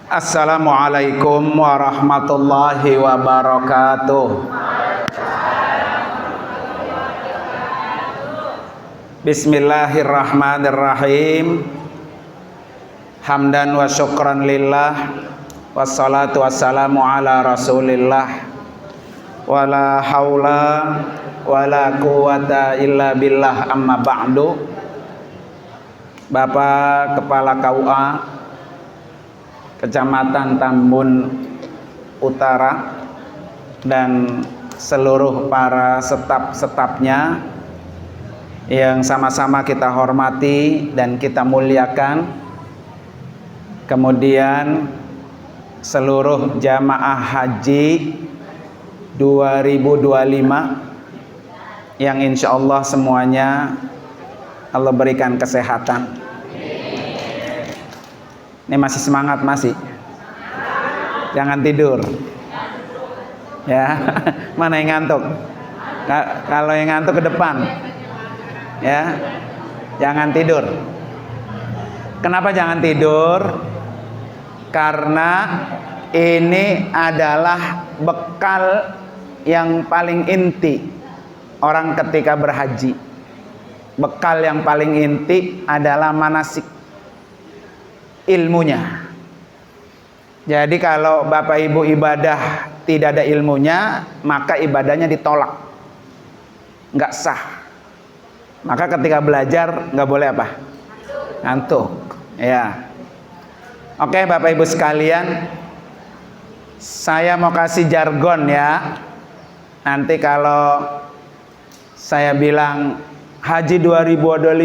Assalamualaikum warahmatullahi wabarakatuh. Bismillahirrahmanirrahim. Hamdan wa syukran lillah, wassalatu wassalamu ala rasulillah, wala haula wala quwata illa billah, amma ba'du. Bapak Kepala KUA Kecamatan Tambun Utara dan seluruh para staf-stafnya yang sama-sama kita hormati dan kita muliakan, kemudian seluruh jamaah haji 2025 yang insya Allah semuanya Allah berikan kesehatan. Ini masih semangat masih? Jangan tidur. Ya, mana yang ngantuk? Kalau yang ngantuk ke depan. Ya, jangan tidur. Kenapa jangan tidur? Karena ini adalah bekal yang paling inti orang ketika berhaji. Bekal yang paling inti adalah manasik, ilmunya. Jadi kalau Bapak Ibu ibadah tidak ada ilmunya, maka ibadahnya ditolak, nggak sah. Maka ketika belajar nggak boleh apa? Ngantuk. Ya. Oke Bapak Ibu sekalian, saya mau kasih jargon ya. Nanti kalau saya bilang Haji 2025,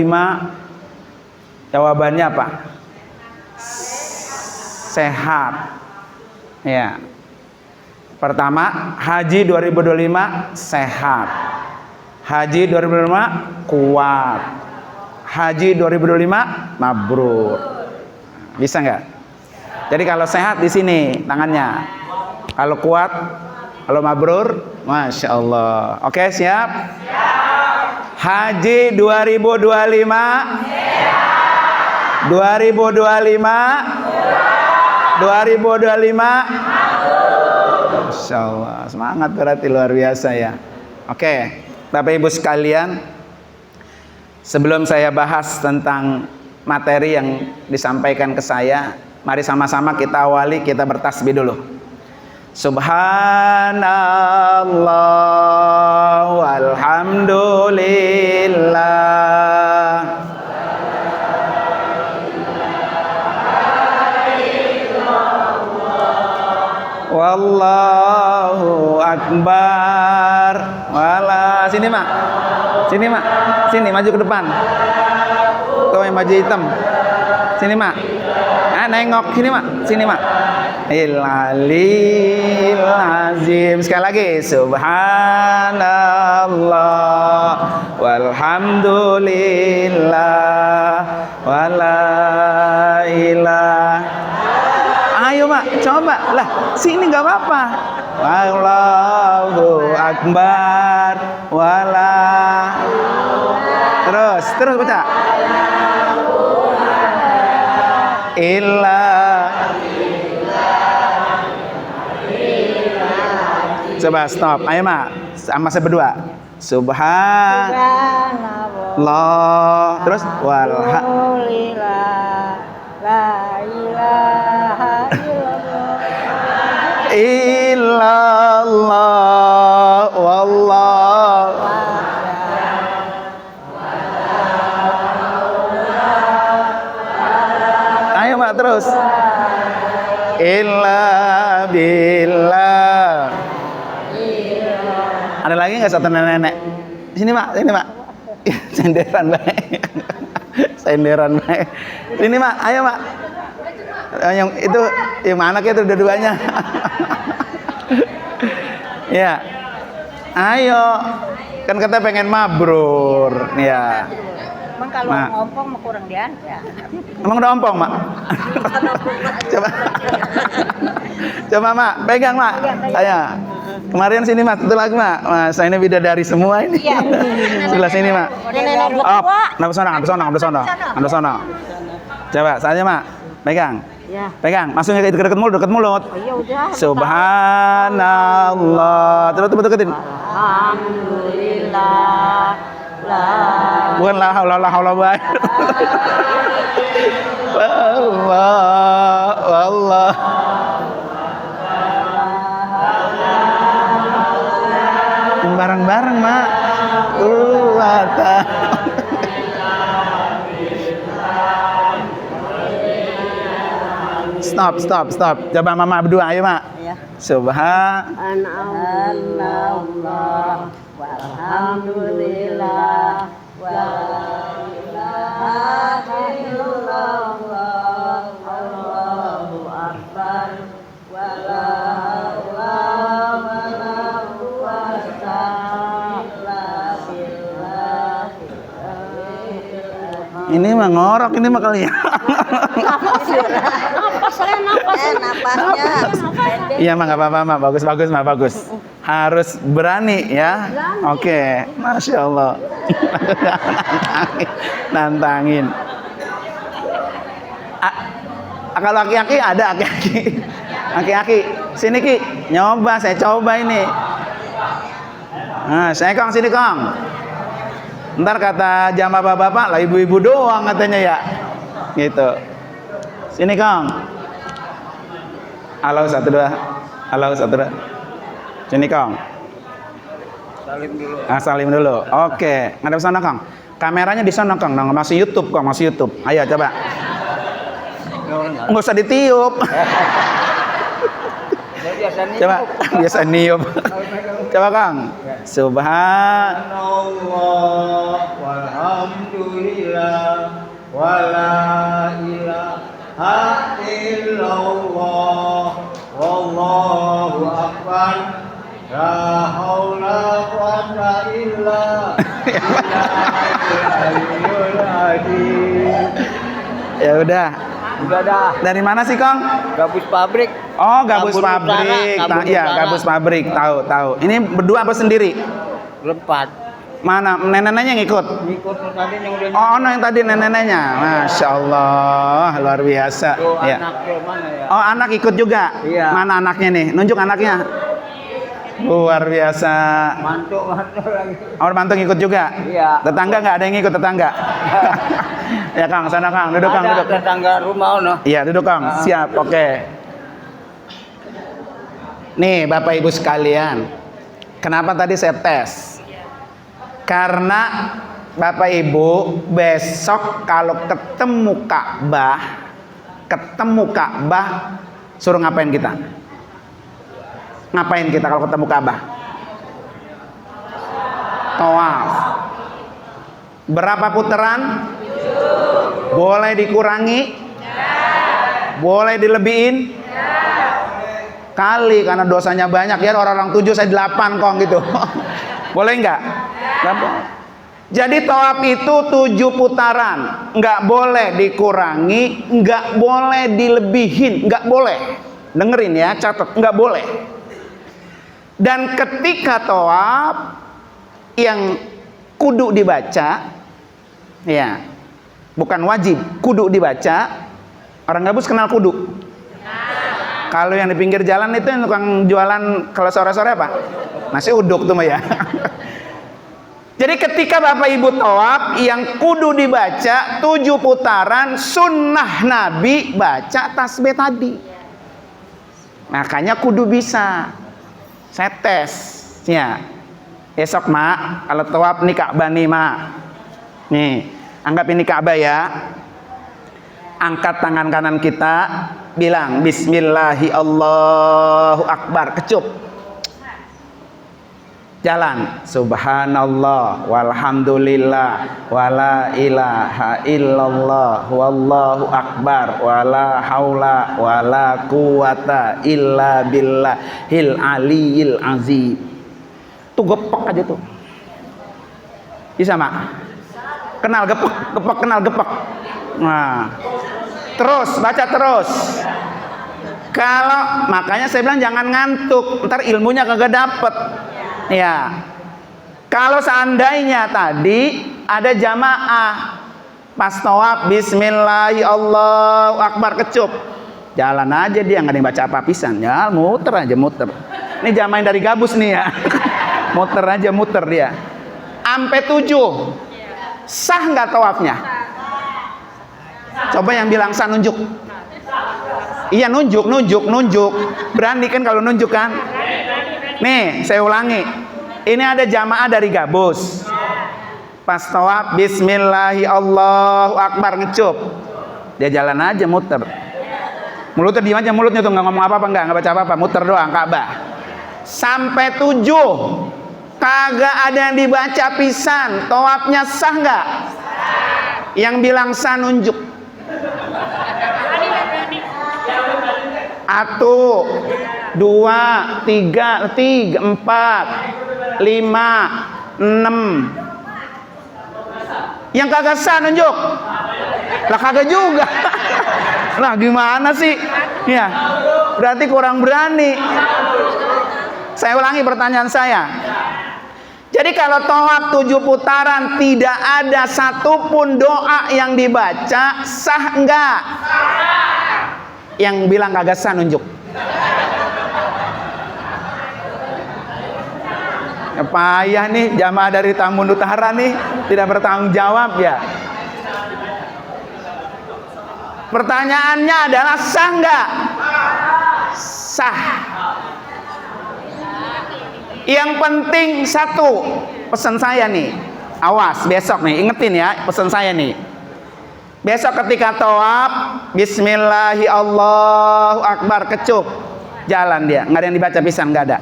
jawabannya apa? Sehat. Ya. Pertama, Haji 2025 sehat. Haji 2025 kuat. Haji 2025 mabrur. Bisa nggak? Jadi kalau sehat di sini tangannya. Kalau kuat, kalau mabrur, masya Allah. Oke, siap? Haji 2025 Masya Allah, semangat berarti luar biasa ya. Oke, Bapak Ibu sekalian, sebelum saya bahas tentang materi yang disampaikan ke saya, mari sama-sama kita awali, kita bertasbih dulu. Subhanallah walhamdulillah, wallahu akbar. Wala, sini mak, sini mak, sini maju ke depan. Kau yang baju hitam, sini mak. Nengok sini mak, sini mak. Ilalil azim. Sekali lagi, subhanallah walhamdulillah wala ilah. Ayo mak, coba lah, sini nggak apa-apa. Wallahu akbar wala. Terus baca. Illa. Coba stop. Ayo mak, sama saya berdua. Subhanallah. Terus walhamdulillah. La ilaha illallah wallah. Ayo mak, terus. Illa billah. Ada lagi nggak satu nenek? Sini mak, sini mak. Senderan baik. Senderan baik. Sini mak, ayo mak. Yang itu, yang mana itu dua-duanya? Ya. Ayo. Kan kita pengen mabrur. Ya. Emang kalau ompong mah kurang diantar. Emang udah ompong mak? Coba. Coba mak, pegang mak. Ayo. Kemarin sini mak, satu lagi mak. Mas, ini bidadari semua ini. Iya. Sebelah sini mak. Nenek Up, nambah sana. Coba, saja mak, pegang. Ya. Pegang, langsung dekat mulut, dekat mulut. Oh, iya udah. Subhanallah. Terus deketin. Alhamdulillah. Bukan la haula wala Allah. Bareng-bareng, Mak. Quwata. Stop. Coba Mama berdua, ayo, Mak. Ya. Subhanallah. Walhamdulillah. Wa ilaha illallah. Allahu akbar. Wa la ilaha illallah. Ini mah ngorok ini mah kali ya. Napasnya. Iya mah nggak apa-apa mah, bagus. Harus berani ya. Oke, Masya Allah. Nantangin. Kalau aki-aki ada aki-aki. Aki-aki, sini Ki, saya coba ini. Nah, saya Kong sini Kong. Ntar kata jamaah bapak-bapak lah ibu-ibu doang katanya ya. Gitu. Sini Kong. Halo 1 2. Sini Kong. Salim dulu. Oke, ngadep sana Kong. Kameranya di sana Kong. Nah, masih YouTube Kong, masih YouTube. Ayo coba. Nggak usah ditiup. Coba biasa niup. Coba Kang. Subhanallah walhamdulillah wala ilaha illallah wallahu akbar la haula wala illa billahil azim. Ya udah. Udah dah. Dari mana sih, Kong? Gabus pabrik. Oh, gabus pabrik. Iya, gabus pabrik. Tahu. Ini berdua apa sendiri? Berempat. Mana nenek-neneknya ngikut? Ngikut tadi yang udah. Oh, yang tadi nenek-neneknya. Masya Allah, luar biasa. Tuh, Ya. anaknya mana ya? Oh, anak ikut juga? Iya. Mana anaknya nih? Nunjuk anaknya. Luar biasa. Mantu lagi. Oh, mantu ngikut juga? Iya. Tetangga nggak ada yang ngikut tetangga? Ya Kang, sana Kang, duduk Kang, duduk. Ada tetangga rumah ono. Iya, duduk Kang. Siap, oke. Nih, Bapak Ibu sekalian. Kenapa tadi saya tes? Karena Bapak Ibu besok kalau ketemu Ka'bah, suruh ngapain kita? Ngapain kita kalau ketemu Ka'bah? Tawaf. Berapa putaran? Boleh dikurangi? Boleh dilebihin? Kali, karena dosanya banyak ya, orang-orang 7 saya 8 Kong gitu. Boleh nggak? Nggak boleh. Jadi tawaf itu 7 putaran, nggak boleh dikurangi, nggak boleh dilebihin, nggak boleh. Dengerin ya, catat, nggak boleh. Dan ketika tawaf yang kudu dibaca, ya, bukan wajib, kudu dibaca. Orang gabus kenal kudu? Kalau yang di pinggir jalan itu yang tukang jualan kalau sore-sore apa? Nasi uduk tuh mah ya. Jadi ketika Bapak Ibu tawaf yang kudu dibaca 7 putaran, sunnah Nabi baca tasbih tadi. Makanya kudu bisa. Saya tes. Ya. Esok Mak, kalau tawaf nih Ka'bah nih Mak. Nih, anggap ini Ka'bah ya. Angkat tangan kanan kita, bilang Bismillahi Allahu Akbar, kecup. Jalan. Subhanallah walhamdulillah wala ilaha illallah wallahu akbar wala haula wala quwata illa billahil aliyil azim. Tuh gepek aja tuh. Bisa Mak? Kenal gepek. Nah, terus baca terus. Kalau makanya saya bilang jangan ngantuk, ntar ilmunya kagak dapet. Ya, kalau seandainya tadi ada jamaah pas tawaf Bismillahirrahmanirrahim Allahu Akbar kecup, Jalan aja dia, nggak ada yang baca apa pisan. Ya muter aja muter. Ini jamaah dari gabus nih ya. Muter aja muter dia. Ampe 7. Sah nggak tawafnya? Coba yang bilang sah nunjuk. Iya nunjuk. Berani kan kalau nunjuk kan? Nih saya ulangi. Ini ada jamaah dari gabus. Pas tawaf bismillahi Allahu akbar ngecup. Dia jalan aja muter. Mulutnya diam aja, mulutnya tuh nggak ngomong apa-apa, nggak baca apa-apa, muter doang Ka'bah. Sampai 7 kagak ada yang dibaca pisan, tawafnya sah nggak? Yang bilang sah nunjuk. 1, 2, 3, 4, 5, 6. Yang kagak sah nunjuk. Lah kagak juga. Lah gimana sih? Ya, berarti kurang berani. Saya ulangi pertanyaan saya. Jadi kalau tawaf 7 putaran tidak ada satupun doa yang dibaca, sah enggak? Yang bilang kagak sah nunjuk. Ya, payah nih jamaah dari Tambun Utara nih, tidak bertanggung jawab ya. Pertanyaannya adalah sah enggak? Sah. Yang penting satu, pesan saya nih, awas besok nih, ingetin ya pesan saya nih. Besok ketika tawaf, bismillahi Allahu akbar kecup, jalan dia, nggak ada yang dibaca pisan, nggak ada.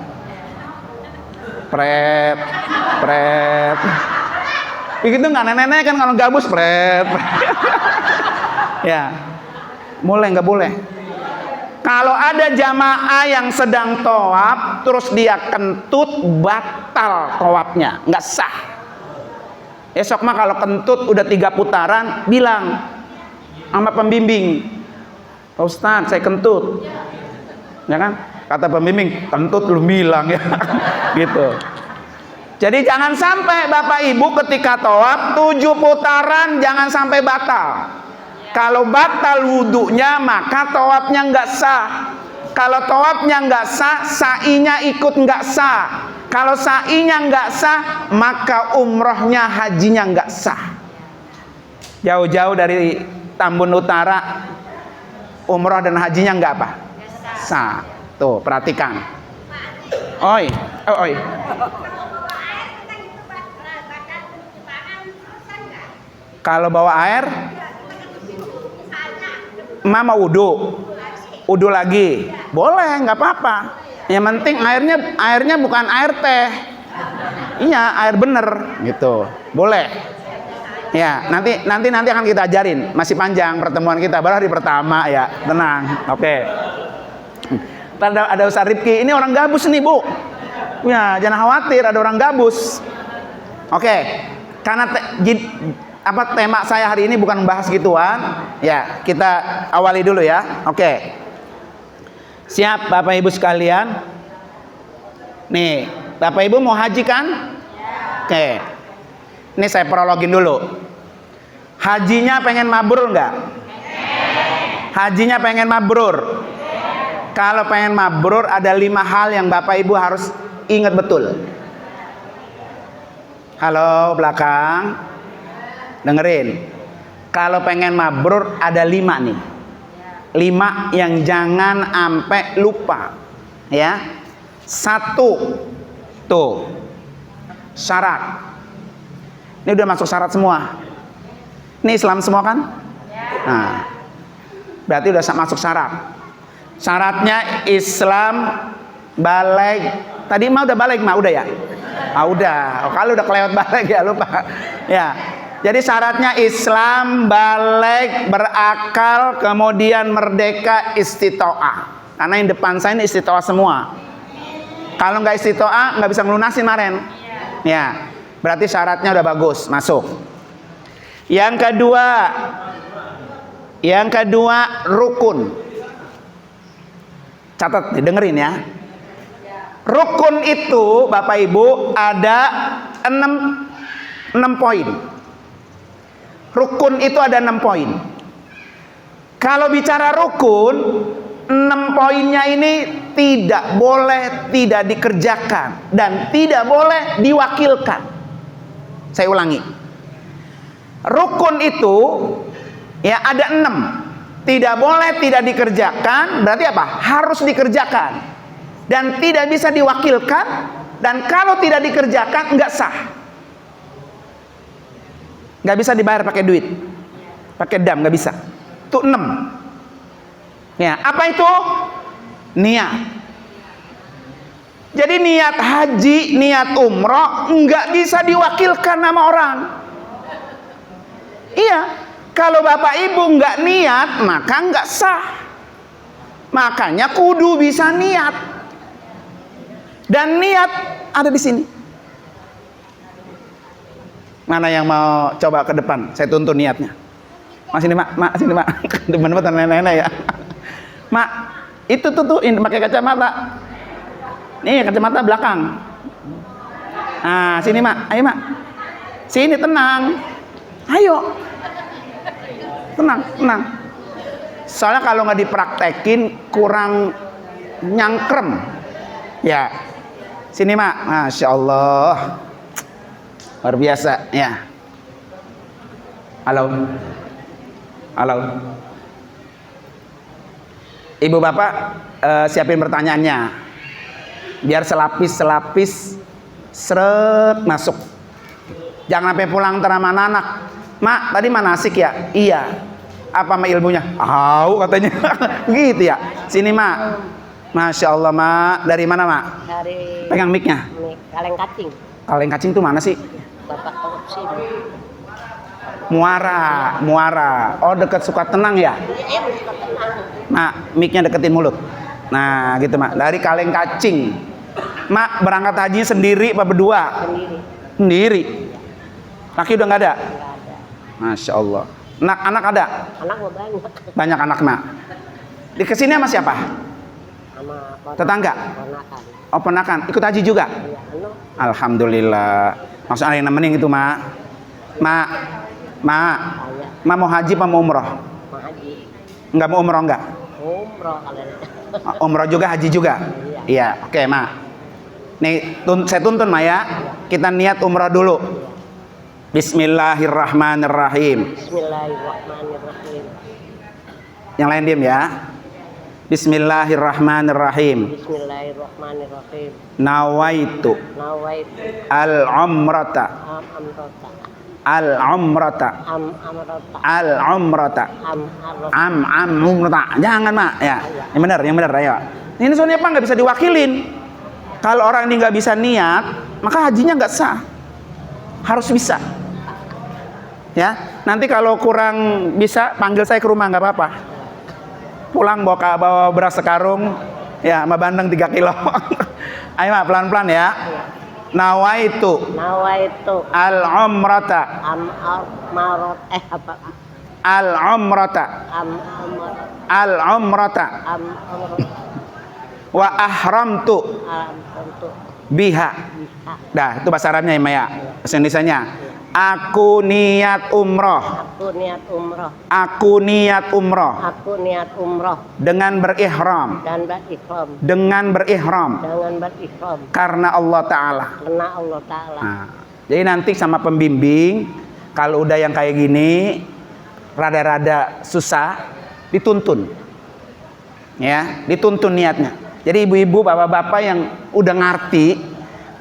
Pret. Begitu nggak nenek-nenek kan kalau gabus pret. Ya, nggak boleh. Kalau ada jamaah yang sedang tawaf terus dia kentut, batal tawafnya, nggak sah. Esok mah kalau kentut udah 3 putaran, bilang sama pembimbing, Pak Ustadz saya kentut, ya kan? Kata pembimbing, kentut lu bilang ya, gitu. Jadi jangan sampai Bapak Ibu ketika tawaf 7 putaran jangan sampai batal. Kalau batal wudhunya maka tawafnya nggak sah. Kalau tawafnya nggak sah, sa'inya ikut nggak sah. Kalau sa'inya nggak sah, maka umrohnya, hajinya nggak sah. Jauh-jauh dari Tambun Utara, umroh dan hajinya nggak apa? Sah. Tuh perhatikan. Oi. Kalau bawa air, mama wudhu lagi, boleh, nggak apa-apa. Yang penting airnya bukan air teh, iya air bener, gitu, boleh. Ya nanti akan kita ajarin, masih panjang pertemuan kita, baru hari pertama ya, tenang, oke. Ada Ustaz Rifki, ini orang gabus nih Bu, ya jangan khawatir, ada orang gabus, oke. Karena tema saya hari ini bukan membahas gituan, ya kita awali dulu ya. Oke, siap Bapak Ibu sekalian. Nih Bapak Ibu mau haji kan? Oke, ini saya prologin dulu. Hajinya pengen mabrur nggak? Hajinya pengen mabrur. Kalau pengen mabrur ada 5 hal yang Bapak Ibu harus ingat betul. Halo belakang, dengerin. Kalau pengen mabrur ada 5 nih. 5 yang jangan ampe lupa. Ya. 1, tuh syarat. Ini udah masuk syarat semua. Ini Islam semua kan? Nah, berarti udah masuk syarat. Syaratnya Islam balik. Tadi mah udah balik mah udah ya? Udah. Kalau udah kelewat balik ya lupa. Ya. Jadi syaratnya Islam, balik, berakal, kemudian merdeka, istitoah. Karena yang depan saya ini istitoah semua. Kalau nggak istitoah nggak bisa ngelunasin kemarin. Ya, berarti syaratnya udah bagus, masuk. Yang kedua rukun. Catat, dengerin ya. Rukun itu Bapak Ibu ada 6 poin. Rukun itu ada 6 poin. Kalau bicara rukun, poinnya ini tidak boleh tidak dikerjakan dan tidak boleh diwakilkan. Saya ulangi. Rukun itu ya ada 6. Tidak boleh tidak dikerjakan, berarti apa? Harus dikerjakan. Dan tidak bisa diwakilkan, dan kalau tidak dikerjakan enggak sah. Enggak bisa dibayar pakai duit. Pakai dam enggak bisa. Itu 6. Ya, apa itu? Niat. Jadi niat haji, niat umroh enggak bisa diwakilkan sama orang. Iya, kalau bapak ibu enggak niat maka enggak sah. Makanya kudu bisa niat. Dan niat ada di sini. Mana yang mau coba ke depan? Saya tuntun niatnya. Mas ini mak, sini mak. Depan-depan nenek-nenek ya. Mak, itu tuh ini pakai kacamata. Nih kacamata belakang. Nah, sini mak, ayo mak. Sini tenang. Ayo. Tenang. Soalnya kalau nggak dipraktekin kurang nyangkrem. Ya. Sini mak, masya Allah. Luar biasa ya. Halo. Ibu bapak siapin pertanyaannya. Biar selapis seret masuk. Jangan sampai pulang sama anak. Mak, tadi manasik ya? Iya. Apa sama ilmunya? Katanya. Gitu ya. Sini mak. Masya Allah mak. Dari mana mak? Dari Pegang mic-nya. Kaleng Kacing. Kaleng Kacing tuh mana sih? Bapak korupsi. Muara. Oh, dekat Sukatenang ya? Iya, suka tenang. Mak, mic-nya deketin mulut. Nah, gitu mak. Dari Kaleng Kacing. Mak, berangkat haji sendiri apa berdua? Sendiri. Laki udah nggak ada? Nggak ada. Masya Allah. Anak ada? Anak mau banyak. Banyak anak mak. Di kesini sama siapa? Sama Tetangga? ponakan. Oh, ponakan. Ikut haji juga? Iya, Alhamdulillah. Maksudnya ada yang nemenin gitu mak. Mak, saya mau haji apa mau umroh? mau haji. Nggak mau umroh nggak? Umroh kalau Umroh juga, haji juga? Iya. Oke mak. Nih, saya tuntun mak ya. Kita niat umroh dulu. Bismillahirrahmanirrahim. Bismillahirrahmanirrahim. Yang lain diam ya. Bismillahirrahmanirrahim. Bismillahirrahmanirrahim. Nawaitu Nawaitu al-umrata amrota al-umrata amrota al-umrata amrota. umrata. Jangan mak ya. Yang benar ayo. Ini soalnya apa nggak bisa diwakilin. Kalau orang ini nggak bisa niat, maka hajinya nggak sah. Harus bisa. Ya, nanti kalau kurang bisa panggil saya ke rumah nggak apa-apa. Pulang bawa beras sekarung, ya sama bandeng 3 kilo. Ayo mak, pelan-pelan ya. Nawaitu al-umrata apa? al-umrata al-umrata wa ahramtu Untuk biha. Dah, itu bahasa Arabnya ya Maya. Bahasa Indonesianya. Aku niat umroh. Aku niat umroh. Aku niat umroh. Aku niat umroh Dengan berihram. dan berihram. Dengan berihram. Dengan berihram Karena Allah Ta'ala. karena Allah Ta'ala. Nah, jadi nanti sama pembimbing, kalau udah yang kayak gini, rada-rada susah, dituntun. Ya, dituntun niatnya. Jadi ibu-ibu, bapak-bapak yang udah ngerti,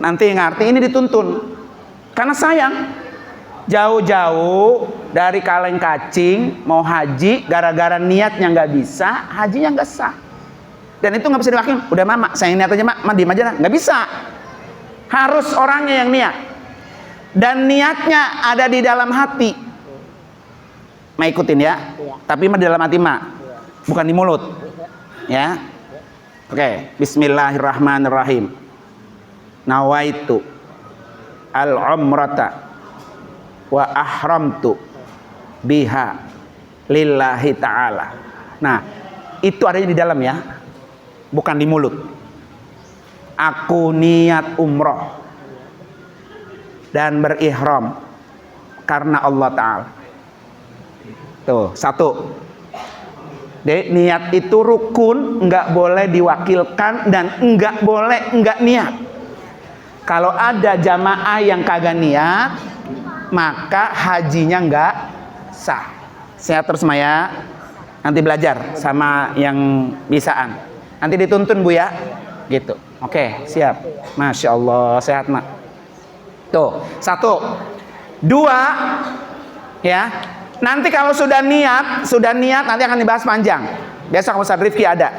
nanti ngerti ini dituntun. Karena sayang, jauh-jauh dari Kaleng Kacing mau haji, gara-gara niatnya nggak bisa, hajinya nggak sah. Dan itu nggak bisa diwakilin. Udah mama, saya niat aja mak, diem aja lah. Nggak bisa. Harus orangnya yang niat. Dan niatnya ada di dalam hati. Ma ikutin ya. Tapi mah di dalam hati mak, bukan di mulut. Ya. Oke, bismillahirrahmanirrahim. Nawaitu al-umrata wa ahramtu biha lillahi ta'ala. Nah, itu adanya di dalam ya, bukan di mulut. Aku niat umroh dan berihram karena Allah Ta'ala. Tuh, satu. Niat itu rukun, nggak boleh diwakilkan dan nggak boleh nggak niat. Kalau ada jamaah yang kagak niat, maka hajinya nggak sah. Sehat terus Maya. Nanti belajar sama yang bisaan. Nanti dituntun Bu ya. Gitu. Oke, siap. Masya Allah, sehat Mak. Tuh, 1. 2, ya. Nanti kalau sudah niat nanti akan dibahas panjang. Besok Ustaz Rifki ada.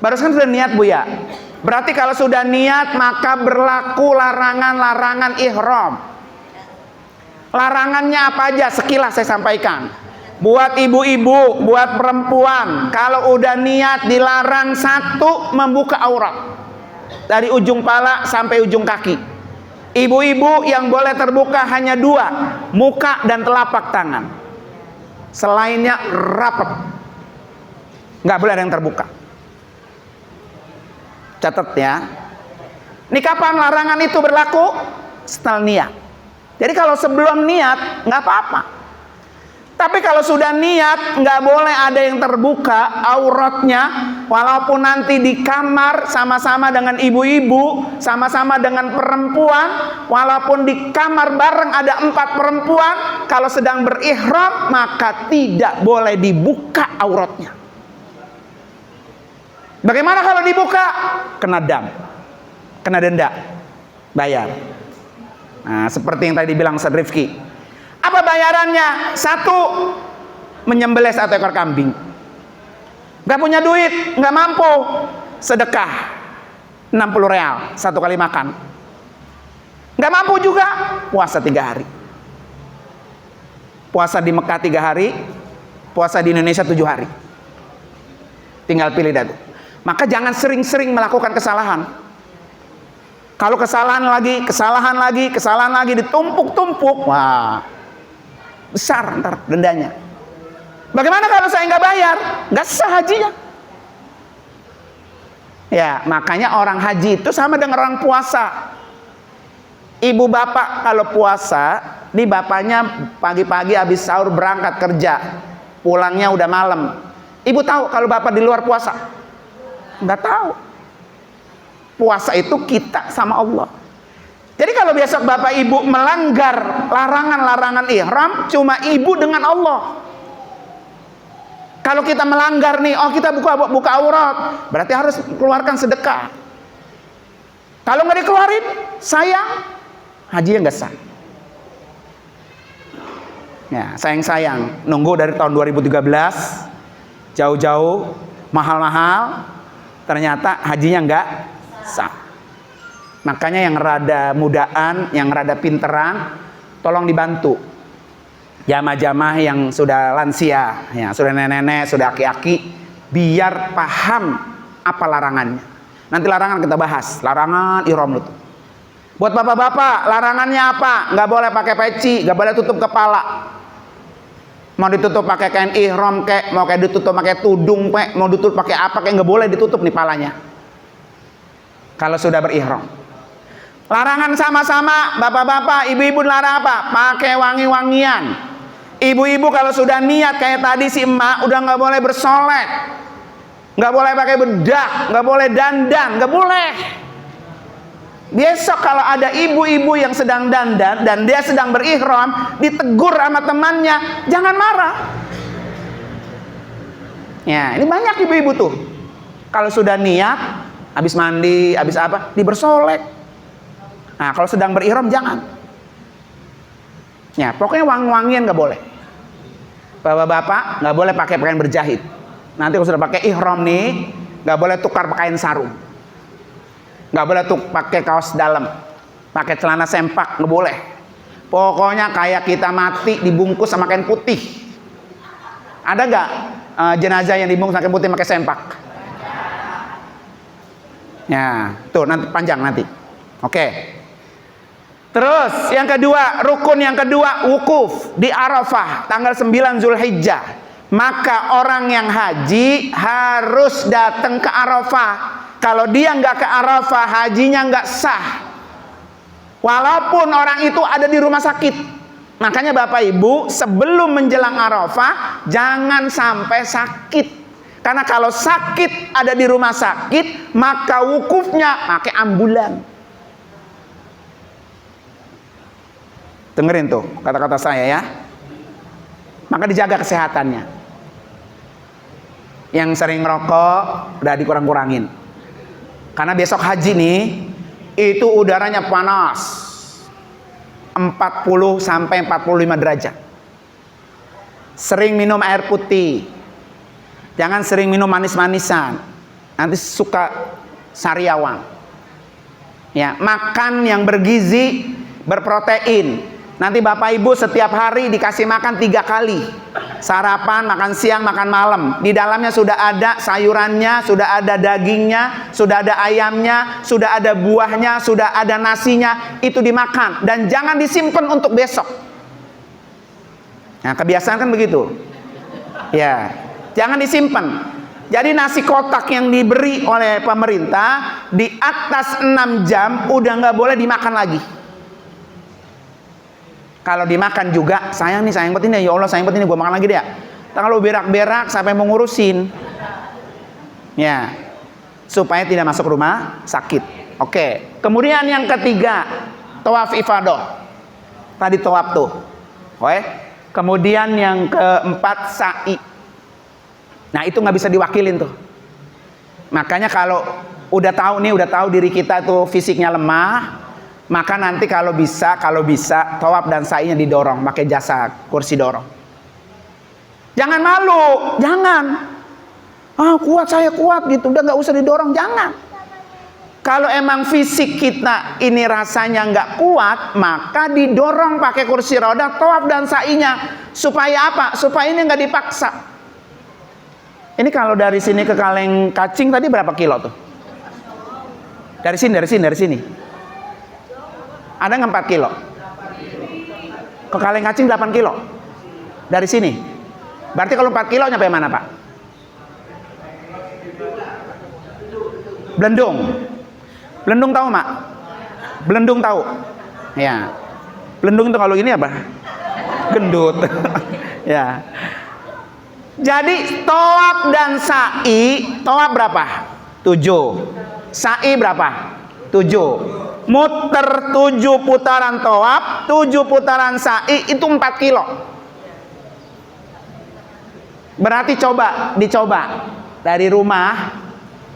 Barusan sudah niat Bu ya. Berarti kalau sudah niat maka berlaku larangan-larangan ihram. Larangannya apa aja? Sekilas saya sampaikan. Buat ibu-ibu, buat perempuan, kalau udah niat dilarang 1, membuka aurat dari ujung pala sampai ujung kaki. Ibu-ibu yang boleh terbuka hanya 2, muka dan telapak tangan. Selainnya rapat, nggak boleh ada yang terbuka. Catat ya. Ini kapan larangan itu berlaku? Setelah niat. Jadi kalau sebelum niat nggak apa-apa. Tapi kalau sudah niat, nggak boleh ada yang terbuka auratnya, walaupun nanti di kamar sama-sama dengan ibu-ibu, sama-sama dengan perempuan, walaupun di kamar bareng ada 4 perempuan, kalau sedang berihram maka tidak boleh dibuka auratnya. Bagaimana kalau dibuka? Kena dam, kena denda, bayar. Nah, seperti yang tadi bilang Ustaz Rifki. Apa bayarannya? 1, menyembelih 1 ekor kambing. Gak punya duit, gak mampu, sedekah 60 real 1 kali makan. Gak mampu juga, puasa 3 hari. Puasa di Mekah 3 hari, puasa di Indonesia 7 hari. Tinggal pilih dah. Maka jangan sering-sering melakukan kesalahan. Kalau kesalahan lagi ditumpuk-tumpuk, wah, besar ntar dendanya. Bagaimana kalau saya nggak bayar? Nggak sah hajinya. Ya, makanya orang haji itu sama dengan orang puasa. Ibu bapak kalau puasa, di bapaknya pagi-pagi habis sahur berangkat kerja, pulangnya udah malam. Ibu tahu kalau bapak di luar puasa? Nggak tahu. Puasa itu kita sama Allah. Jadi kalau besok bapak ibu melanggar larangan-larangan ihram, cuma ibu dengan Allah. Kalau kita melanggar nih, oh kita buka aurat, berarti harus keluarkan sedekah. Kalau nggak dikeluarin, sayang, hajinya nggak sah. Ya, sayang-sayang, nunggu dari tahun 2013, jauh-jauh, mahal-mahal, ternyata hajinya nggak sah. Makanya yang rada mudaan, yang rada pinteran, tolong dibantu. Jamaah-jamaah yang sudah lansia, ya, sudah nenek-nenek, sudah aki-aki, biar paham apa larangannya. Nanti larangan kita bahas, larangan ihram itu. Buat bapak-bapak, larangannya apa? Nggak boleh pakai peci, nggak boleh tutup kepala. Mau ditutup pakai kain ihram kek, mau kayak ditutup pakai tudung kek, mau ditutup pakai apa kek, nggak boleh ditutup nih palanya. Kalau sudah berihram. Larangan sama-sama, bapak-bapak, ibu-ibu larang apa? Pakai wangi-wangian. Ibu-ibu kalau sudah niat kayak tadi si emak, udah nggak boleh bersolek, nggak boleh pakai bedak, nggak boleh dandan, nggak boleh. Besok kalau ada ibu-ibu yang sedang dandan dan dia sedang berihram, ditegur sama temannya, jangan marah. Ya, ini banyak ibu-ibu tuh. Kalau sudah niat, habis mandi, habis apa, dibersolek. Nah, kalau sedang berihram jangan. Ya, pokoknya wangi-wangian nggak boleh. Bapak-bapak nggak boleh pakai pakaian berjahit. Nanti kalau sudah pakai ihram nih, nggak boleh tukar pakaian sarung. Nggak boleh tuh pakai kaos dalam, pakai celana sempak, nggak boleh. Pokoknya kayak kita mati dibungkus sama kain putih. Ada nggak jenazah yang dibungkus sama kain putih pakai sempak? Ya, tuh nanti panjang nanti. Oke. Terus yang kedua, rukun yang kedua, wukuf di Arafah tanggal 9 Zulhijjah. Maka orang yang haji harus datang ke Arafah. Kalau dia nggak ke Arafah, hajinya nggak sah. Walaupun orang itu ada di rumah sakit. Makanya Bapak Ibu, sebelum menjelang Arafah, jangan sampai sakit. Karena kalau sakit ada di rumah sakit, maka wukufnya pakai ambulan. Dengerin tuh kata-kata saya ya. Maka dijaga kesehatannya. Yang sering ngerokok udah dikurang-kurangin. Karena besok haji nih, itu udaranya panas. 40 sampai 45 derajat. Sering minum air putih. Jangan sering minum manis-manisan. Nanti suka sariawan. Ya, makan yang bergizi, berprotein. Nanti Bapak Ibu setiap hari dikasih makan 3 kali. Sarapan, makan siang, makan malam. Di dalamnya sudah ada sayurannya, sudah ada dagingnya, sudah ada ayamnya, sudah ada buahnya, sudah ada nasinya. Itu dimakan dan jangan disimpan untuk besok. Nah, kebiasaan kan begitu. Ya, jangan disimpan. Jadi nasi kotak yang diberi oleh pemerintah di atas 6 jam udah nggak boleh dimakan lagi. Kalau dimakan juga, sayang banget ini ya Allah, sayang banget ini, gue makan lagi deh ya. Kalau berak-berak sampai mau ngurusin. Ya, supaya tidak masuk rumah sakit. Oke. Kemudian yang ketiga, tawaf ifadah. Tadi tawaf tuh. Oke. Kemudian yang keempat, sa'i. Nah, itu nggak bisa diwakilin tuh. Makanya kalau udah tahu diri kita tuh fisiknya lemah, maka nanti kalau bisa tawaf dan sa'inya didorong pakai jasa kursi dorong. Jangan malu, jangan. Saya kuat gitu, udah nggak usah didorong, jangan. Kalau emang fisik kita ini rasanya nggak kuat, maka didorong pakai kursi roda, tawaf dan sa'inya. Supaya apa? Supaya ini nggak dipaksa. Ini kalau dari sini ke Kaleng Kacing tadi berapa kilo tuh? Dari sini. Ada nggak 4 kilo? Ke Kaleng Kacing 8 kilo. Dari sini. Berarti kalau 4 kilo nyampe mana, Pak? Belendung tahu, Mak? Belendung tahu? Ya. Belendung itu kalau ini apa? Gendut. Ya. Jadi tawaf dan sa'i, tawaf berapa? 7. Sa'i berapa? 7. Muter 7 putaran tawaf, 7 putaran sa'i, itu 4 kilo. Berarti dicoba dari rumah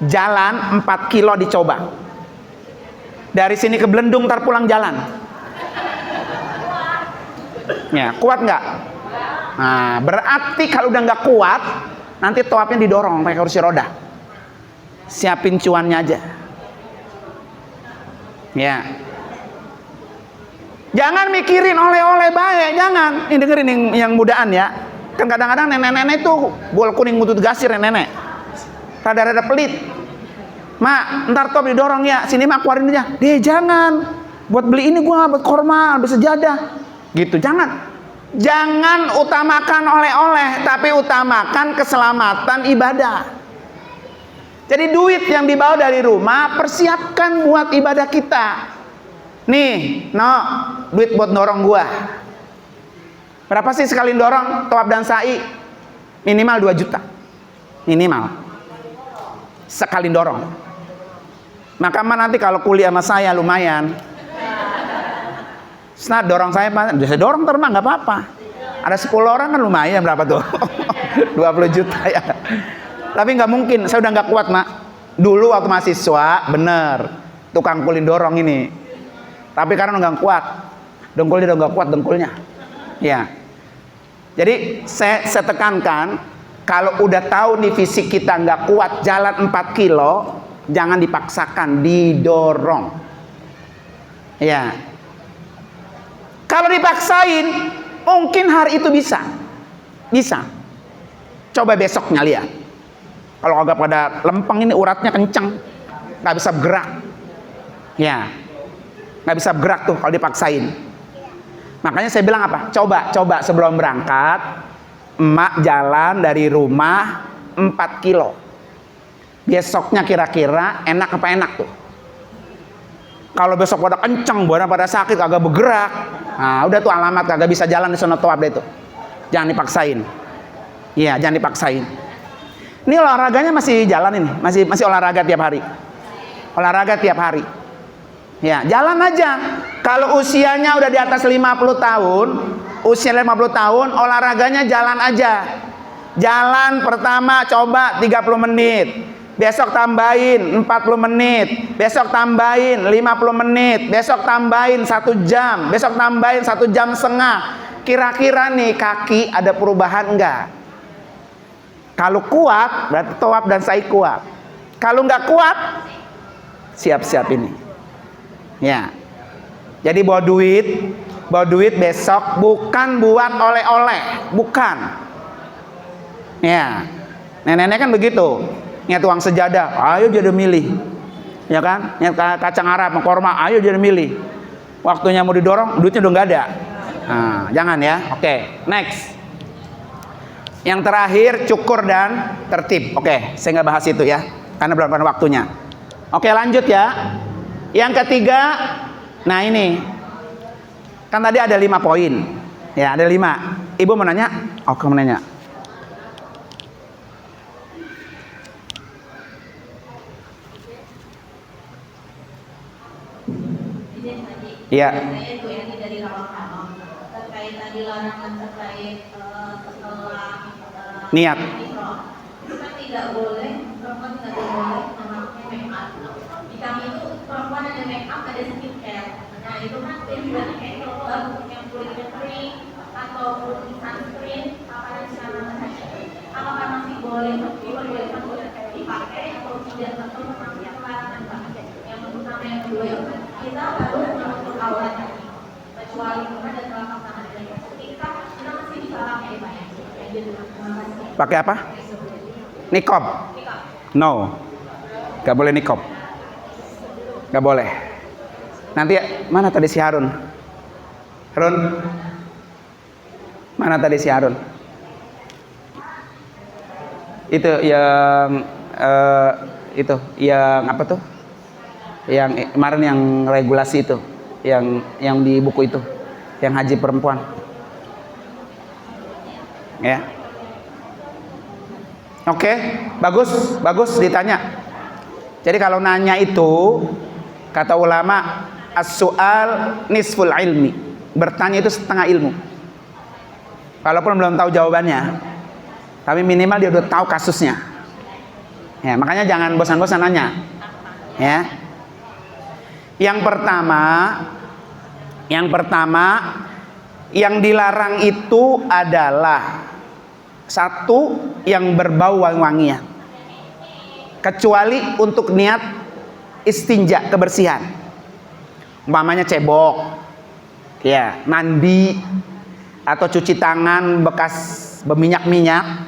jalan 4 kilo dicoba. Dari sini ke Belendung ntar pulang jalan. Ya, kuat nggak? Nah, berarti kalau udah nggak kuat, nanti tawafnya didorong pakai kursi roda. Siapin cuannya aja. Ya. Jangan mikirin oleh-oleh baik, jangan. Ini dengerin yang mudaan ya. Kan kadang-kadang nenek-nenek itu bol kuning mutut gasir nenek. Rada-rada pelit. Mak, ntar top didorong ya. Sini mak keluarin aja. Jangan. Buat beli ini gua buat korma, buat sejadah. Gitu, jangan. Jangan utamakan oleh-oleh, tapi utamakan keselamatan ibadah. Jadi duit yang dibawa dari rumah persiapkan buat ibadah kita. Nih, duit buat dorong gua. Berapa sih sekali dorong tawaf dan sa'i? Minimal 2 juta. Minimal. Sekali dorong. Maka nanti kalau kuliah sama saya lumayan. Dorong saya dorong terus nggak apa-apa. Ada 10 orang kan lumayan, berapa tuh? 20 juta ya. Tapi nggak mungkin, saya udah nggak kuat, Mak. Dulu waktu mahasiswa, bener, tukang kulin dorong ini. Tapi karena nggak kuat, dengkulnya udah nggak kuat dengkulnya. Ya. Jadi saya tekankan, kalau udah tahu nih fisik kita nggak kuat jalan 4 kilo, jangan dipaksakan, didorong. Ya. Kalau dipaksain, mungkin hari itu bisa. Coba besoknya lihat. Kalau agak pada lempeng ini uratnya kencang, nggak bisa bergerak. Ya, nggak bisa bergerak tuh kalau dipaksain. Makanya saya bilang apa? Coba sebelum berangkat, emak jalan dari rumah 4 kilo. Besoknya kira-kira enak apa enak tuh? Kalau besok pada kencang, pada sakit, kagak bergerak, nah udah tuh alamat kagak bisa jalan di sono tawaf deh tuh. Jangan dipaksain. Iya, jangan dipaksain. Ini olahraganya masih jalan ini, masih olahraga tiap hari. Olahraga tiap hari. Ya, jalan aja. Kalau usianya udah di atas 50 tahun, usia 50 tahun, olahraganya jalan aja. Jalan pertama coba 30 menit. Besok tambahin 40 menit. Besok tambahin 50 menit. Besok tambahin 1 jam. Besok tambahin 1 jam setengah. Kira-kira nih kaki ada perubahan enggak? Kalau kuat berarti tawaf dan sa'i kuat. Kalau nggak kuat, siap-siap ini. Ya. Jadi bawa duit besok bukan buat oleh-oleh, bukan. Ya. Nenek-nenek kan begitu. Niat uang sejadah, ayo jadi milih. Ya kan? Niat kacang Arab, korma, ayo jadi milih. Waktunya mau didorong, duitnya udah nggak ada. Nah, jangan ya. Oke, next. Yang terakhir cukur dan tertib. Oke, saya nggak bahas itu ya, karena belum ada waktunya. Oke, lanjut ya. Yang ketiga, nah ini kan tadi ada 5 poin. Ya, ada 5. Ibu mau nanya? Oh, kamu nanya. Iya. Terkait tadi larangan terkait setelah Niat. kita tidak boleh, perempuan tidak boleh memakai make up. Di kami itu perempuan ada make up, ada skincare. Nah itu kan tujuannya kayak untuk yang kulitnya kering atau kulit sunscreen, apa yang secara apakah masih boleh diperbolehkan dipakai atau tidak, atau masih yang larangan pakai? Yang utama yang kedua kita harus menutup aurat kaki, kecuali ada telapak tangan dan kita masih bisa pakai banyak. Pakai apa? Nikob? No, gak boleh nikob. Gak boleh. Nanti mana tadi si Harun? Harun? Mana tadi si Harun? Itu yang itu yang apa tuh? Yang kemarin yang regulasi itu, yang di buku itu, yang haji perempuan. Ya. Oke, bagus ditanya. Jadi kalau nanya itu, kata ulama, as-su'al nisful ilmi. Bertanya itu setengah ilmu. Walaupun belum tahu jawabannya, tapi minimal dia udah tahu kasusnya. Ya, makanya jangan bosan-bosan nanya. Ya. Yang pertama, yang dilarang itu adalah satu yang berbau wangi-wangian, kecuali untuk niat istinja, kebersihan. Umpamanya cebok, ya, mandi atau cuci tangan bekas berminyak-minyak,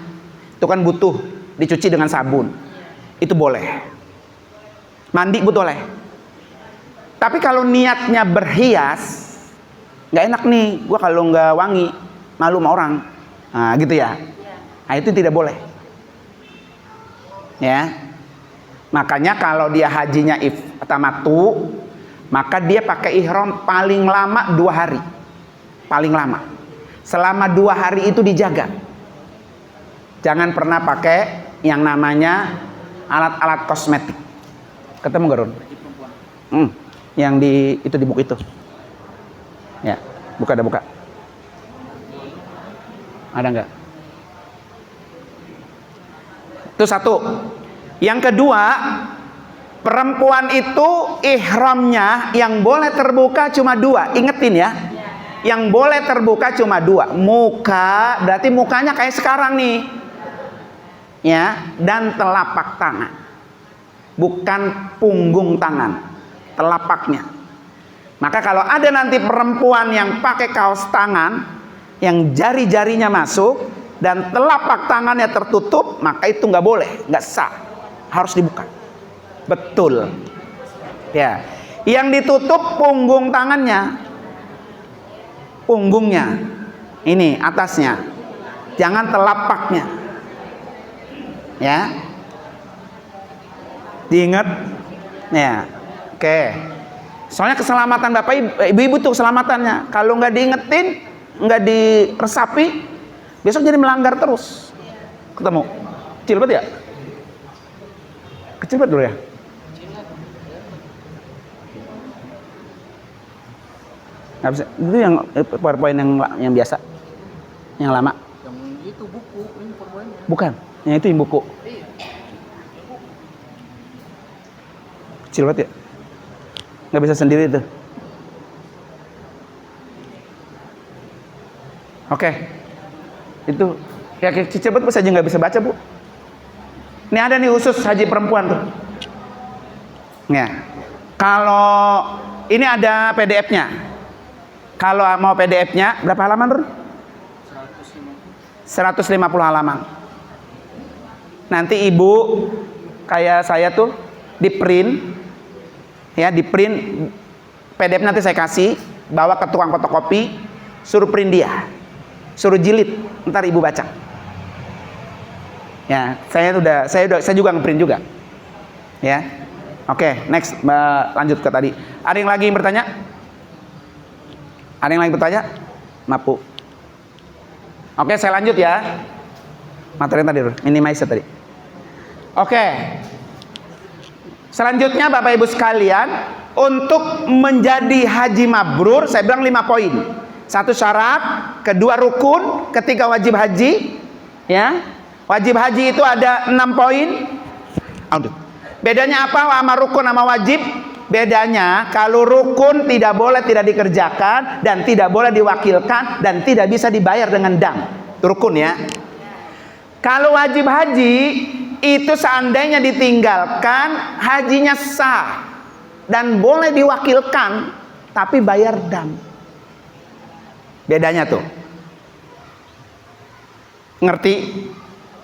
itu kan butuh dicuci dengan sabun. Itu boleh. Mandi boleh. Tapi kalau niatnya berhias, nggak enak nih, gua kalau nggak wangi malu sama orang, nah gitu ya. Nah itu tidak boleh. Ya, makanya kalau dia hajinya tamattu, maka dia pakai ihram paling lama 2 hari, paling lama. Selama 2 hari itu dijaga. Jangan pernah pakai yang namanya alat-alat kosmetik. Ketemu gak, Ron? Yang di buku itu. Ya, buka. Ada nggak? Itu satu. Yang kedua, perempuan itu ihramnya yang boleh terbuka cuma 2. Ingetin ya. Yang boleh terbuka cuma 2. Muka, berarti mukanya kayak sekarang nih. Ya, dan telapak tangan. Bukan punggung tangan, telapaknya. Maka kalau ada nanti perempuan yang pakai kaos tangan yang jari-jarinya masuk dan telapak tangannya tertutup, maka itu nggak boleh, nggak sah, harus dibuka. Betul. Ya, yang ditutup punggung tangannya, punggungnya, ini atasnya, jangan telapaknya. Ya, diingat. Ya, oke. Soalnya keselamatan bapak ibu tuh keselamatannya. Kalau nggak diingetin, nggak diresapi, besok jadi melanggar terus. Ketemu, kecil banget ya. Kecil banget dulu ya. Nggak bisa. Itu yang PowerPoint yang biasa, yang lama. Yang itu buku, ini perbuahannya. Bukan, yang itu yang buku. Kecil banget ya. Nggak bisa sendiri itu. Oke. Itu ya kecil banget saja nggak bisa baca, Bu. Ini ada nih khusus haji perempuan tuh. Ya. Kalau ini ada PDF-nya. Kalau mau PDF-nya berapa halaman, Run? 150 halaman. Nanti Ibu kayak saya tuh di print ya, di print PDF nanti saya kasih, bawa ke tukang fotokopi, suruh print dia. Suruh jilid, ntar Ibu baca. Ya, saya juga ngeprint juga. Ya. Oke, next, lanjut ke tadi. Ada yang lagi yang bertanya? Ada yang lagi bertanya? Mapu. Oke, saya lanjut ya. Materi tadi, minimizer tadi. Oke. Selanjutnya Bapak Ibu sekalian, untuk menjadi haji mabrur, saya bilang 5 poin. 1 syarat, kedua rukun, ketiga wajib haji. Ya. Wajib haji itu ada 6 poin. Bedanya apa sama rukun sama wajib? Bedanya kalau rukun tidak boleh tidak dikerjakan dan tidak boleh diwakilkan dan tidak bisa dibayar dengan dam. Rukun ya. Kalau wajib haji itu seandainya ditinggalkan hajinya sah dan boleh diwakilkan tapi bayar dam. Bedanya tuh. Ngerti?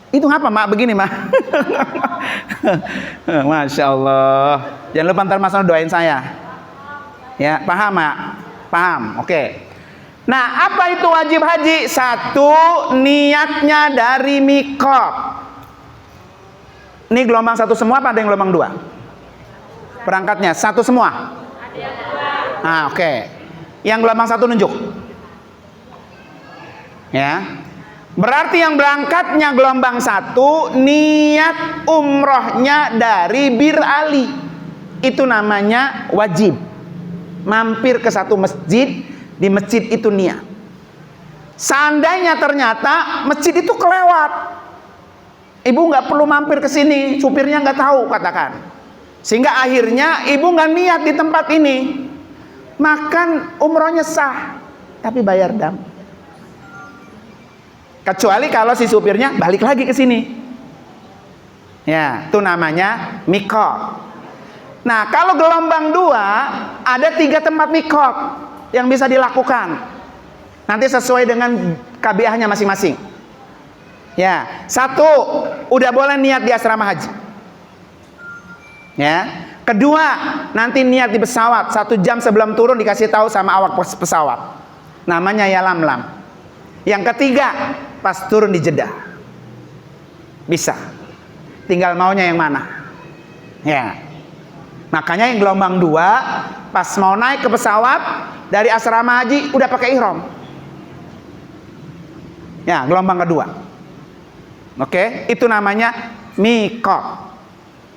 Itu ngapa mak begini mak? Masya Allah. Jangan lupa ntar Mas doain saya. Ya paham mak? Paham. Oke. Nah apa itu wajib haji? 1, niatnya dari mikot. Ini gelombang 1 semua apa ada yang gelombang 2? Berangkatnya 1 semua. Nah oke. Yang gelombang 1 nunjuk. Ya. Berarti yang berangkatnya gelombang 1 niat umrohnya dari Bir Ali. Itu namanya wajib. Mampir ke satu masjid, di masjid itu niat. Seandainya ternyata masjid itu kelewat, ibu nggak perlu mampir ke sini, supirnya nggak tahu katakan. Sehingga akhirnya ibu nggak niat di tempat ini, makan umrohnya sah, tapi bayar dam. Kecuali kalau si supirnya balik lagi ke sini. Ya, itu namanya mikot. Nah, kalau gelombang 2 ada 3 tempat mikot yang bisa dilakukan. Nanti sesuai dengan KBA-nya masing-masing. Ya, 1 udah boleh niat di asrama haji. Ya. Kedua, nanti niat di pesawat 1 jam sebelum turun dikasih tahu sama awak pesawat. Namanya ya lam-lam. Yang ketiga, pas turun di Jeddah. Bisa. Tinggal maunya yang mana. Ya. Makanya yang gelombang 2 pas mau naik ke pesawat dari asrama haji udah pakai ihram. Ya, gelombang kedua. Oke, itu namanya mikot.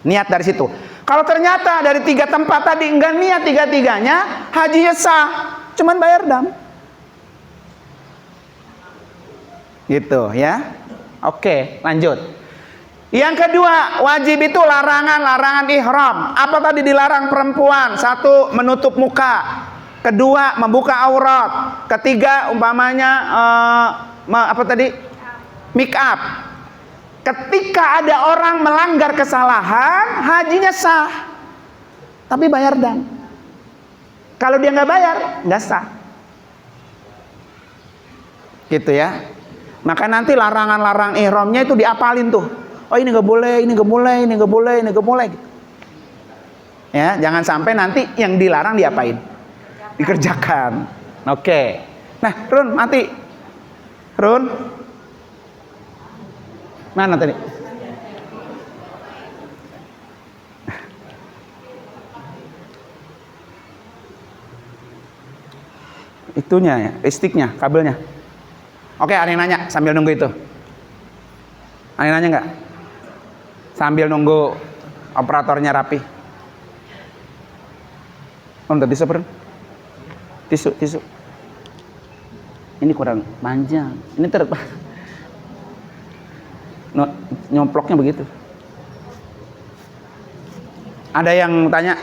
Niat dari situ. Kalau ternyata dari 3 tempat tadi enggak niat 3-tiganya, hajinya sah, cuman bayar dam. Gitu ya. Oke, lanjut. Yang kedua, wajib itu larangan ihram. Apa tadi dilarang perempuan? 1, menutup muka. Kedua, membuka aurat. Ketiga, umpamanya apa tadi? Make up. Ketika ada orang melanggar kesalahan, hajinya sah, tapi bayar dam. Kalau dia nggak bayar, nggak sah. Gitu ya. Maka nanti larangan-larangan ihramnya itu diapalin tuh. Oh ini nggak boleh, ini nggak boleh, ini nggak boleh, ini nggak boleh. Gitu. Ya, jangan sampai nanti yang dilarang diapain? Dikerjakan. Oke. Nah, Run, mati. Run. Mana tadi? Itunya ya, listriknya, kabelnya. Oke, ada yang nanya sambil nunggu itu. Ada yang nanya nggak? Sambil nunggu Operatornya rapi. Om, tadi tisu, tisu. Ini kurang panjang. Ini nyomploknya begitu. Ada yang tanya,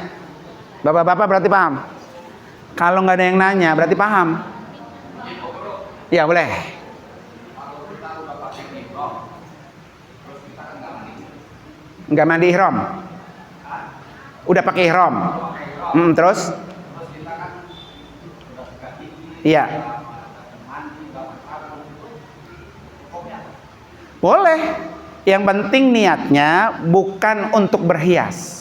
bapak-bapak berarti paham? Kalau nggak ada yang nanya, berarti paham? Ya boleh. Nggak mandi ihram? Udah pakai ihram? Terus? Iya. Boleh. Yang penting niatnya bukan untuk berhias.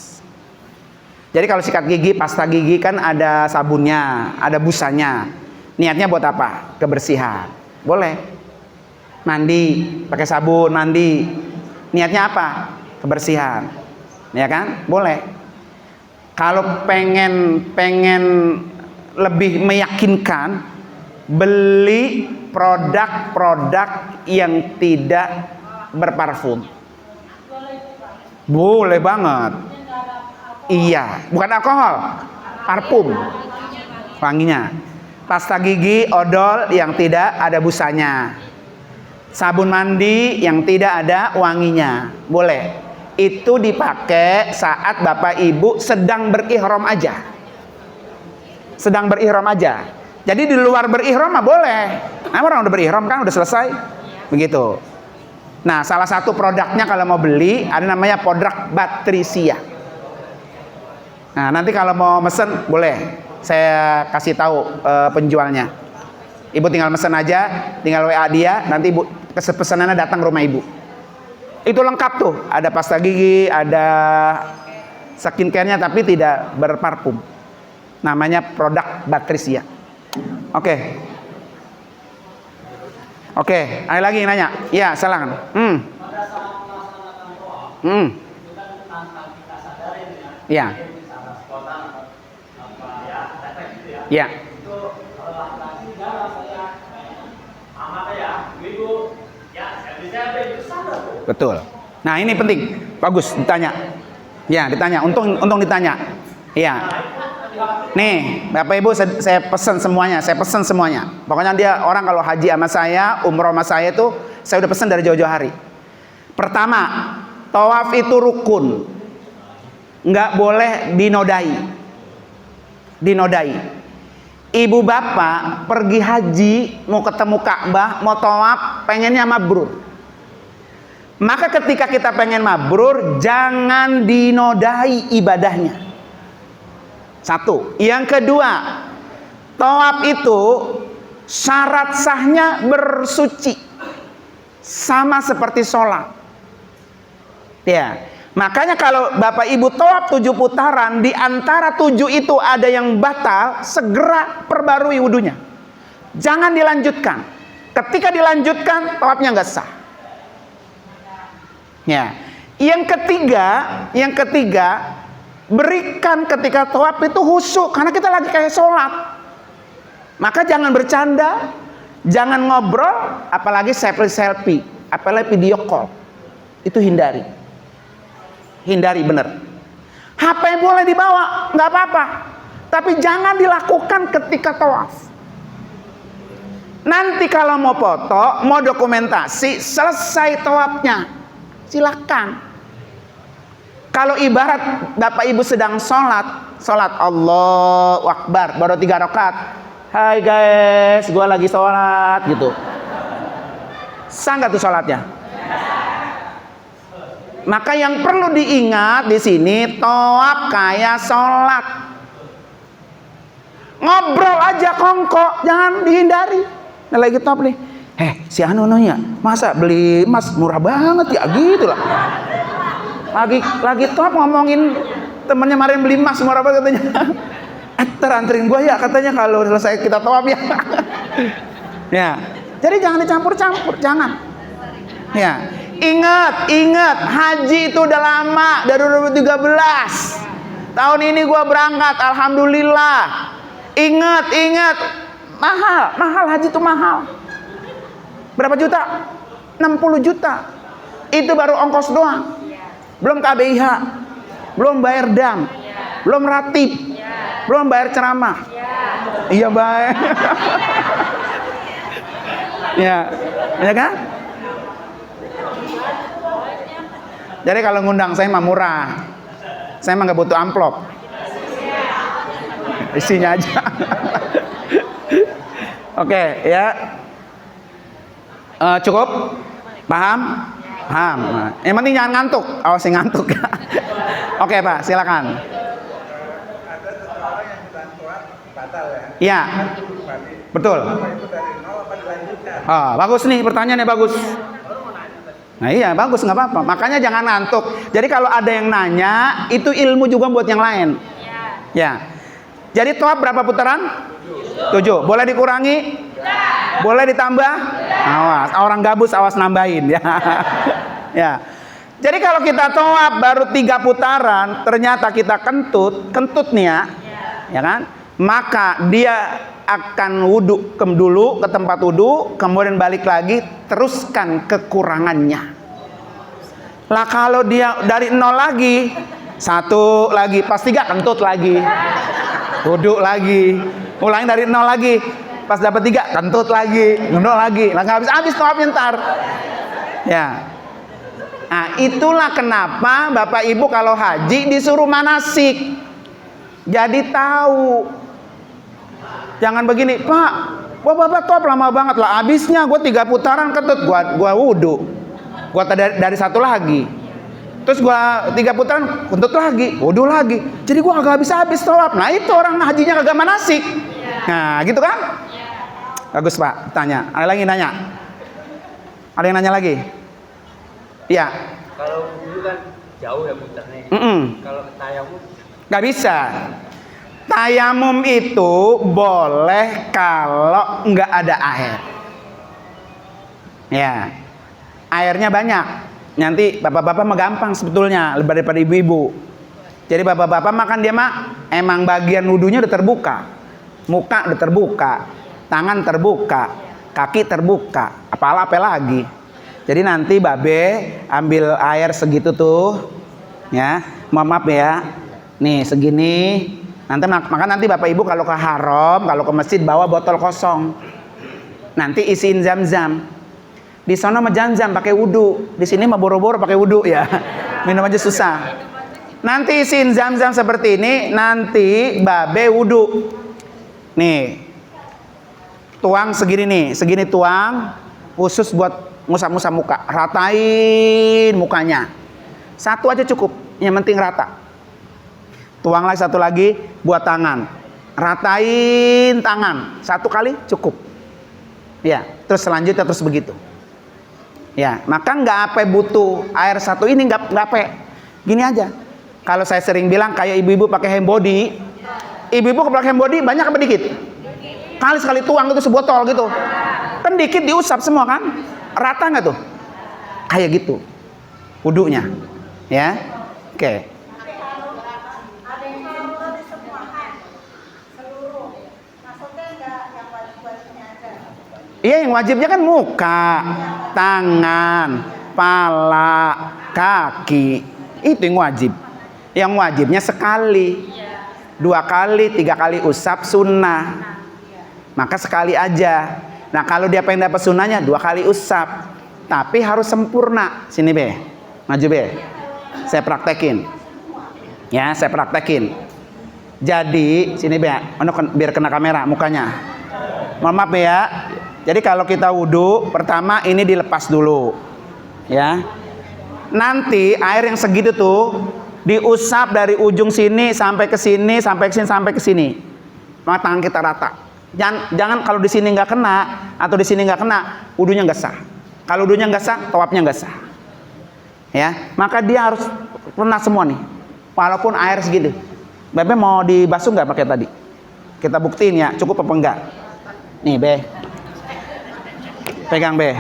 Jadi kalau sikat gigi, pasta gigi kan ada sabunnya, ada busanya. Niatnya buat apa? Kebersihan. Boleh. Mandi, pakai sabun, mandi. Niatnya apa? Kebersihan. Ya kan? Boleh. Kalau pengen lebih meyakinkan, beli produk-produk yang tidak berparfum. Boleh banget. Iya, bukan alkohol, parfum, wanginya. Pasta gigi, odol yang tidak ada busanya. Sabun mandi yang tidak ada wanginya. Boleh. Itu dipakai saat bapak ibu sedang berihram aja. Sedang berihram aja. Jadi di luar berihram mah boleh. Nah, orang udah berihram kan, udah selesai. Begitu. Nah, salah satu produknya kalau mau beli ada namanya produk Batrisia. Nah, nanti kalau mau mesen boleh saya kasih tahu penjualnya. Ibu tinggal mesen aja, tinggal WA dia, nanti ibu pesanannya datang rumah ibu. Itu lengkap tuh, ada pasta gigi, ada skincare-nya tapi tidak berparfum. Namanya produk Batrisia. Oke, ada lagi yang nanya? Iya, silakan. Iya. Ya. Betul. Nah, ini penting. Bagus ditanya. Ya, ditanya. Untung ditanya. Iya. Nih, Bapak Ibu saya pesan semuanya. Pokoknya dia orang kalau haji sama saya, umroh sama saya itu saya udah pesan dari jauh-jauh hari. Pertama, tawaf itu rukun. Nggak boleh dinodai. Ibu bapak pergi haji, mau ketemu Ka'bah, mau tawaf, pengennya mabrur. Maka ketika kita pengen mabrur, jangan dinodai ibadahnya. Satu. Yang kedua, tawaf itu syarat sahnya bersuci, sama seperti sholat. Ya. Makanya kalau bapak ibu tawaf 7 putaran, di antara 7 itu ada yang batal, segera perbarui wudunya. Jangan dilanjutkan. Ketika dilanjutkan, tawafnya nggak sah. Ya. Yang ketiga, berikan ketika tawaf itu khusyuk, karena kita lagi kayak sholat. Maka jangan bercanda, jangan ngobrol, apalagi selfie, apalagi video call. Itu hindari bener. HP boleh dibawa, nggak apa-apa, tapi jangan dilakukan ketika tawaf. Nanti kalau mau foto, mau dokumentasi, selesai tawafnya, silakan. Kalau ibarat bapak ibu sedang sholat Allahu Akbar, baru 3 rakaat, hai guys, gua lagi sholat gitu, sah nggak tuh sholatnya? Maka yang perlu diingat di sini, tawaf kayak sholat. Ngobrol aja kongko, jangan dihindari. Nah, lagi tawaf nih, si Anu nanya, masa beli emas murah banget ya, gitu lah. Lagi tawaf ngomongin temennya kemarin beli emas murah banget katanya. Anterin gua ya katanya kalau selesai kita tawaf ya. Ya, jadi jangan dicampur-campur, jangan. Ya. Ingat, haji itu udah lama, dari 2013. Tahun ini gua berangkat, alhamdulillah. Ingat, mahal haji itu mahal. Berapa juta? 60 juta. Itu baru ongkos doang. Belum KBIH. belum bayar dam, belum ratib, belum bayar ceramah. Iya baik. Ya kan? Jadi kalau ngundang saya mah murah, saya mah nggak butuh amplop, isinya aja. Oke, ya. Cukup? Paham? Paham. Nah, yang penting jangan ngantuk. Awas yang ngantuk. Oke, Pak, silakan. Ada seseorang yang bukan sholat batal ya? Iya. Betul. Apa itu dari nol apa dilanjutkan? Bagus nih pertanyaannya bagus. Nah iya bagus, nggak apa-apa. Makanya jangan ngantuk. Jadi kalau ada yang nanya, itu ilmu juga buat yang lain. Ya. Jadi tawaf berapa putaran? 7. Boleh dikurangi? Boleh ditambah? Awas, orang gabus awas nambahin ya. Ya. Jadi kalau kita tawaf baru 3 putaran, ternyata kita kentut nih ya kan? Maka dia akan wudhu dulu ke tempat wudhu, kemudian balik lagi, teruskan kekurangannya. Lah kalau dia dari 0 lagi, 1 lagi, pas 3 kentut lagi, wudhu lagi, ulangi dari 0 lagi, pas dapat 3 kentut lagi, wudhu lagi, lah nggak habis tawafnya ntar. Ya. Nah itulah kenapa Bapak Ibu kalau haji disuruh manasik, jadi tahu. Jangan begini, Pak, Bapak tawaf lama banget lah, habisnya gue 3 putaran kentut, gua wudhu, gua dari 1 lagi, terus gua 3 putaran kentut lagi, wudhu lagi, jadi gua kagak habis tawaf. Nah itu orang hajinya kagak manasik. Nah gitu kan? Bagus Pak, tanya. Ada lagi nanya? Ada yang nanya lagi? Iya. Kalau dulu kan jauh ya muternya. Kalau tayamum Nggak bisa. Tayamum itu boleh kalau nggak ada air. Ya, airnya banyak. Nanti bapak-bapak mah gampang sebetulnya daripada ibu-ibu. Jadi bapak-bapak makan dia mah emang bagian wudhunya udah terbuka, muka udah terbuka, tangan terbuka, kaki terbuka, apa lagi. Jadi nanti babe ambil air segitu tuh, ya, maaf ya, nih segini. Maka nanti bapak ibu kalau ke haram, kalau ke masjid bawa botol kosong. Nanti isiin zam-zam. Di sana mah zam-zam pakai wudhu, di sini mah boro-boro pakai wudhu ya. Minum aja susah. Nanti isiin zam-zam seperti ini, nanti babe wudhu. Nih, tuang segini nih, segini tuang, khusus buat ngusap-ngusap muka, ratain mukanya. 1 aja cukup, yang penting rata. Tuang lagi 1 lagi buat tangan, ratain tangan 1 kali cukup. Ya, terus selanjutnya terus begitu. Ya, maka nggak apa butuh air 1 ini nggak apa. Gini aja. Kalau saya sering bilang kayak ibu-ibu pakai hand body, ibu-ibu pakai hand body banyak apa dikit? Sekali tuang itu sebotol gitu. Kan dikit diusap semua kan? Rata nggak tuh? Kayak gitu. Wudunya. Ya. Oke. Iya, yang wajibnya kan muka, tangan, pala, kaki. Itu yang wajib. Yang wajibnya sekali, 2 kali, 3 kali usap sunnah. Maka sekali aja. Nah kalau dia pengen dapat sunnahnya 2 kali usap. Tapi harus sempurna. Sini be, maju be. Saya praktekin. Ya, saya praktekin. Jadi sini be, biar kena kamera mukanya. Mohon maaf ya. Jadi kalau kita wudhu, pertama ini dilepas dulu, ya. Nanti air yang segitu tuh diusap dari ujung sini sampai ke sini, sampai ke sini, sampai ke sini. Maka tangan kita rata. Jangan kalau di sini nggak kena atau di sini nggak kena, wudhunya nggak sah. Kalau wudhunya nggak sah, tawafnya nggak sah. Ya, maka dia harus kena semua nih, walaupun air segitu. Bebe mau dibasuh nggak pakai tadi? Kita buktiin ya, cukup apa enggak? Nih be. Pegang be,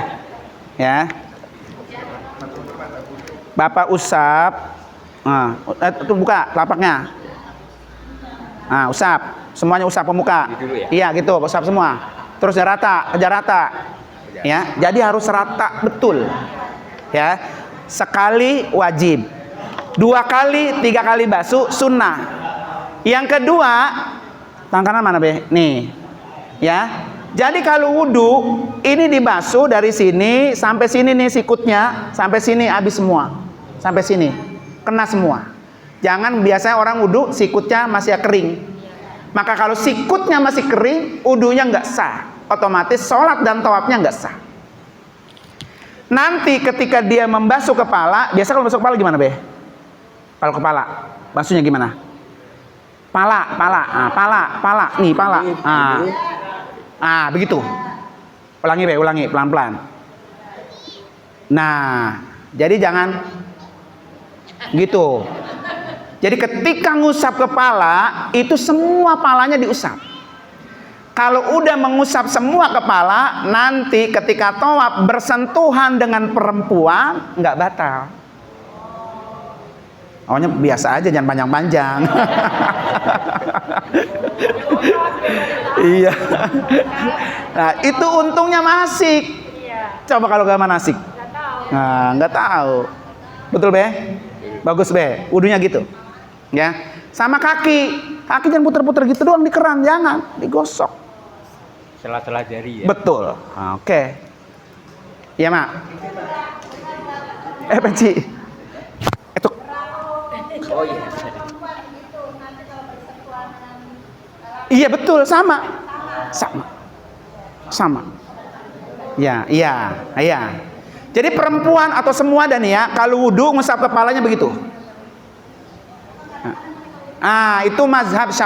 ya. Bapak usap, itu buka telapaknya. Nah, usap, semuanya usap ke muka. Iya gitu, usap semua. Terus rata, kejar rata. Ya, jadi harus rata betul. Ya, sekali wajib. 2 kali, 3 kali basuh sunnah. Yang kedua, tangan kanan mana be? Nih, ya. Jadi kalau wudhu ini dibasuh dari sini sampai sini nih sikutnya, sampai sini habis semua, sampai sini kena semua. Jangan biasanya orang wudhu sikutnya masih kering. Maka kalau sikutnya masih kering, wudhunya nggak sah. Otomatis sholat dan tawafnya nggak sah. Nanti ketika dia membasuh kepala, biasa kalau membasuh kepala gimana be? Kalau kepala, basuhnya gimana? Pala, nih pala. Begitu. Ulangi be, ulangi pelan-pelan. Nah, jadi jangan gitu. Jadi ketika ngusap kepala, itu semua palanya diusap. Kalau udah mengusap semua kepala, nanti ketika tawaf bersentuhan dengan perempuan, nggak batal. Awalnya biasa aja, jangan panjang-panjang. Iya. Nah, itu untungnya manasik. Coba kalau gak manasik. Nah, nggak tahu. Betul be? Bagus be. Wudunya gitu. Ya. Sama kaki. Kaki jangan puter-puter gitu doang di keran, jangan digosok. Sela-sela jari ya. Betul. Oke. Iya, Mak. Penci. Itu. Oh iya. Iya betul, sama. Ya, iya. Jadi perempuan atau semua dan ya, kalau wudhu ngusap kepalanya begitu. Itu mazhab